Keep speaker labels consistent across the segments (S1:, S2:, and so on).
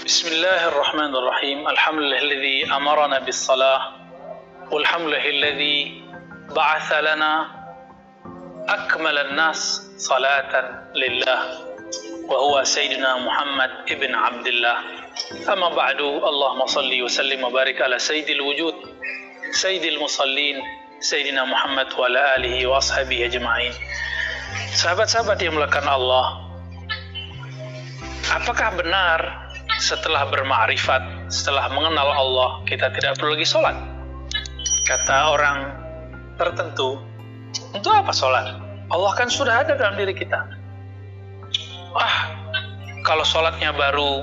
S1: Bismillahirrahmanirrahim. Alhamdulillahilladzi amarana bis-salah walhamdulillahilladzi ba'atha lana akmalan nas salatan lillah wa huwa sayyidina Muhammad ibn Abdullah. Amma ba'du, Allahumma salli wa sallim wa barik ala sayyidil wujud sayyidil musallin sayyidina Muhammad wa ala alihi wa ashabihi ajma'in. Sahabat-sahabat yang mulakan Allah, apakah benar setelah bermakrifat, setelah mengenal Allah, kita tidak perlu lagi sholat? Kata orang tertentu, untuk apa sholat? Allah kan sudah ada dalam diri kita. Kalau sholatnya baru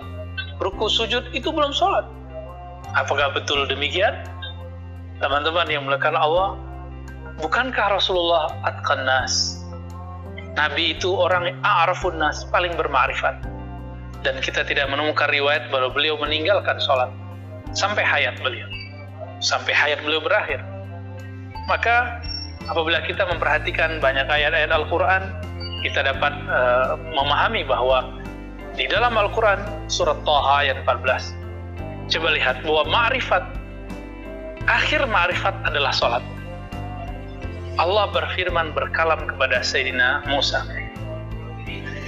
S1: ruku sujud, itu belum sholat. Apakah betul demikian? Teman-teman yang mulakan Allah, bukankah Rasulullah atqan nas? Nabi itu orang a'rafun nas, paling bermakrifat. Dan kita tidak menemukan riwayat bahwa beliau meninggalkan sholat sampai hayat beliau, sampai hayat beliau berakhir. Maka apabila kita memperhatikan banyak ayat-ayat Al-Quran, kita dapat memahami bahwa di dalam Al-Quran surat Thaha ayat 14, coba lihat bahwa ma'rifat, akhir ma'rifat adalah sholat. Allah berfirman, berkalam kepada Sayyidina Musa.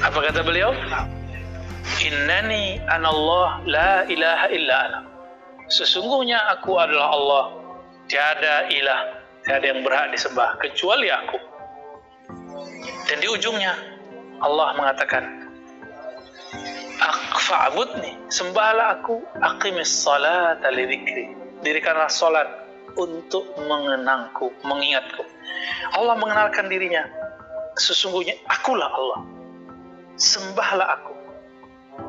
S1: Apa kata beliau? Innani anallah la ilaha illa ana. Sesungguhnya aku adalah Allah, tiada ilah, tiada yang berhak disembah kecuali aku. Dan di ujungnya Allah mengatakan, fa'budni, sembahlah aku, aqimis salata li dzikri, dirikanlah salat untuk mengenangku, mengingatku. Allah mengenalkan dirinya, sesungguhnya akulah Allah, sembahlah aku,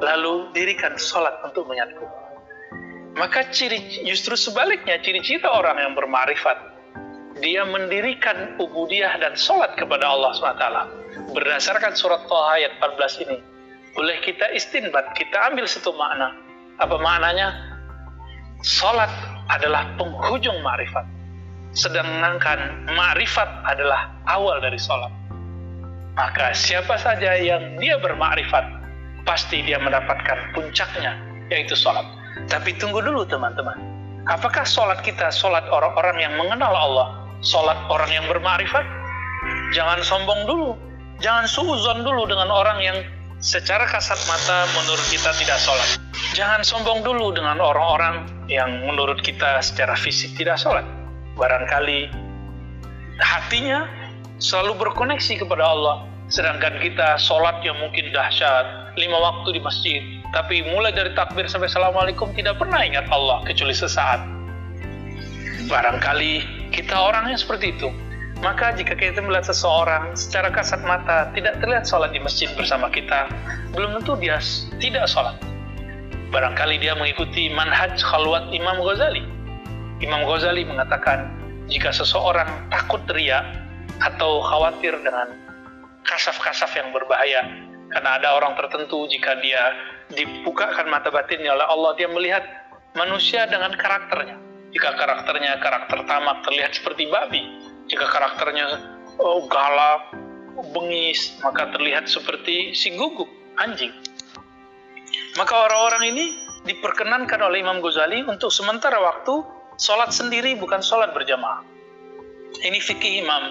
S1: lalu dirikan salat untuk mengingatku. Maka justru sebaliknya, ciri-ciri orang yang bermakrifat, dia mendirikan ubudiyah dan salat kepada Allah SWT. Berdasarkan surat Thaha ayat 14 ini, boleh kita istinbat, kita ambil satu makna. Apa maknanya? Salat adalah penghujung makrifat, sedangkan makrifat adalah awal dari salat. Maka siapa saja yang dia bermakrifat, pasti dia mendapatkan puncaknya, yaitu salat. Tapi tunggu dulu teman-teman, apakah salat kita salat orang-orang yang mengenal Allah, salat orang yang bermakrifat? Jangan sombong dulu, jangan suuzon dulu dengan orang yang secara kasat mata menurut kita tidak salat. Jangan sombong dulu dengan orang-orang yang menurut kita secara fisik tidak salat. Barangkali hatinya selalu berkoneksi kepada Allah, sedangkan kita sholatnya mungkin dahsyat, 5 waktu di masjid, tapi mulai dari takbir sampai assalamualaikum tidak pernah ingat Allah kecuali sesaat. Barangkali kita orangnya seperti itu. Maka jika kita melihat seseorang secara kasat mata tidak terlihat sholat di masjid bersama kita, belum tentu dia tidak sholat. Barangkali dia mengikuti manhaj khalwat Imam Ghazali. Imam Ghazali mengatakan, jika seseorang takut riya atau khawatir dengan kasaf-kasaf yang berbahaya, karena ada orang tertentu jika dia dibukakan mata batinnya oleh Allah, dia melihat manusia dengan karakternya. Jika karakternya karakter tamak, terlihat seperti babi. Jika karakternya galak, bengis, maka terlihat seperti si guguk, anjing. Maka orang-orang ini diperkenankan oleh Imam Ghazali untuk sementara waktu sholat sendiri, bukan sholat berjamaah. Ini fikih Imam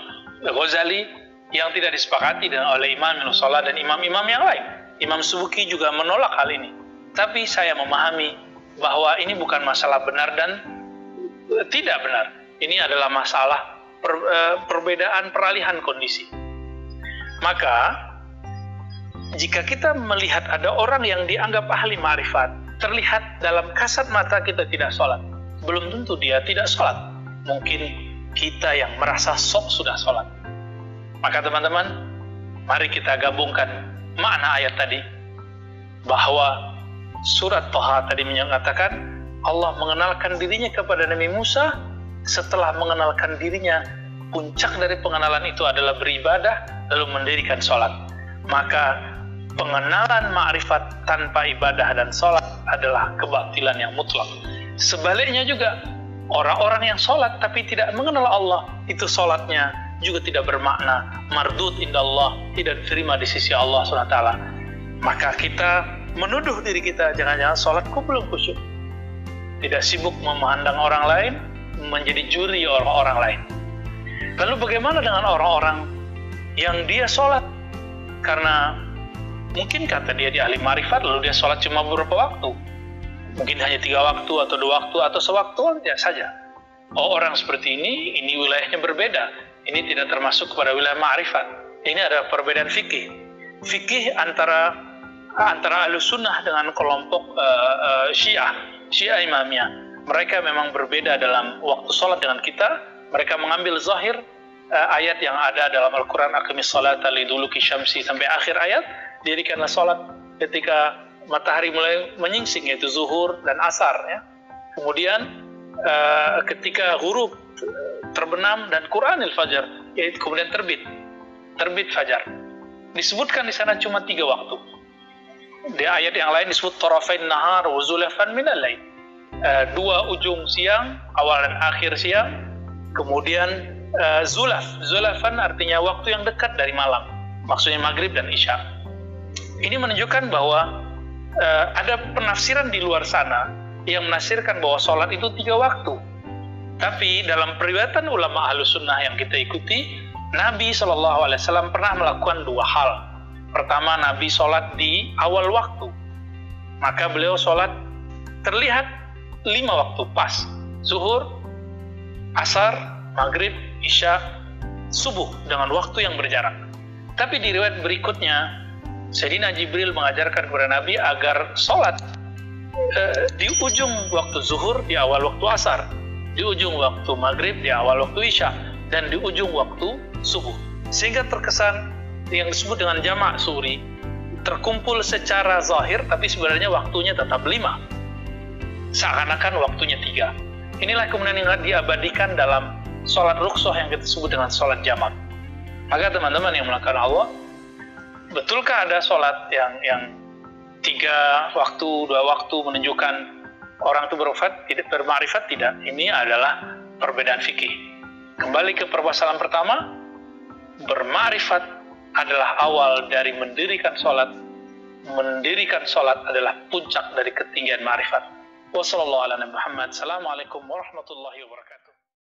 S1: Ghazali yang tidak disepakati oleh Imam Nusala dan imam-imam yang lain. Imam Subuki juga menolak hal ini. Tapi saya memahami bahwa ini bukan masalah benar dan tidak benar. Ini adalah masalah perbedaan peralihan kondisi. Maka jika kita melihat ada orang yang dianggap ahli ma'rifat, terlihat dalam kasat mata kita tidak sholat, belum tentu dia tidak sholat. Mungkin kita yang merasa sok sudah sholat. Maka teman-teman, mari kita gabungkan makna ayat tadi, bahwa surat Thaha tadi mengatakan Allah mengenalkan dirinya kepada Nabi Musa. Setelah mengenalkan dirinya, puncak dari pengenalan itu adalah beribadah lalu mendirikan sholat. Maka pengenalan ma'rifat tanpa ibadah dan sholat adalah kebatilan yang mutlak. Sebaliknya juga, orang-orang yang sholat tapi tidak mengenal Allah, itu sholatnya juga tidak bermakna, mardud indallah, tidak diterima di sisi Allah SWT. Maka kita menuduh diri kita, jangan-jangan sholatku belum khusyuk. Tidak sibuk memandang orang lain, menjadi juri orang lain. Lalu bagaimana dengan orang-orang yang dia sholat karena mungkin kata dia ahli marifat, lalu dia sholat cuma beberapa waktu, mungkin hanya 3 waktu atau 2 waktu atau sewaktu saja. Orang seperti ini wilayahnya berbeda. Ini tidak termasuk kepada wilayah ma'rifat. Ini ada perbedaan fikih. Fikih antara Ahlus Sunnah dengan kelompok Syiah Imamiyah. Mereka memang berbeda dalam waktu sholat dengan kita. Mereka mengambil zahir ayat yang ada dalam Al-Quran, aqimis sholata liduluki syamsi, sampai akhir ayat, dirikanlah sholat ketika matahari mulai menyingsing, yaitu zuhur dan asar, ya. Kemudian ketika ghurub terbenam, dan Quranil fajar, yaitu kemudian terbit fajar. Disebutkan di sana cuma 3 waktu. Di ayat yang lain disebut tarafain nahar wa zulafan minal lail. 2 ujung siang, awal dan akhir siang. Kemudian zulafan artinya waktu yang dekat dari malam, maksudnya maghrib dan isya. Ini menunjukkan bahwa ada penafsiran di luar sana yang menafsirkan bahwa sholat itu 3 waktu. Tapi dalam periwayatan ulama Ahlus Sunnah yang kita ikuti, Nabi SAW pernah melakukan 2 hal. Pertama, Nabi sholat di awal waktu, maka beliau sholat terlihat 5 waktu pas: zuhur, asar, maghrib, isya, subuh, dengan waktu yang berjarak. Tapi di riwayat berikutnya, Sayyidina Jibril mengajarkan kepada Nabi agar sholat di ujung waktu zuhur, di awal waktu asar, di ujung waktu maghrib, di awal waktu isya, dan di ujung waktu subuh. Sehingga terkesan yang disebut dengan jamak suri, terkumpul secara zahir, tapi sebenarnya waktunya tetap 5. Seakan-akan waktunya 3. Inilah kemudian yang diabadikan dalam sholat rukhsah yang kita sebut dengan sholat jamak. Maka teman-teman yang melakukan Allah, betulkah ada sholat yang 3 waktu, 2 waktu menunjukkan orang itu berma'rifat? Tidak. Ini adalah perbedaan fikih. Kembali ke permasalahan pertama, berma'rifat adalah awal dari mendirikan sholat. Mendirikan sholat adalah puncak dari ketinggian ma'rifat. Wassalamualaikum warahmatullahi wabarakatuh.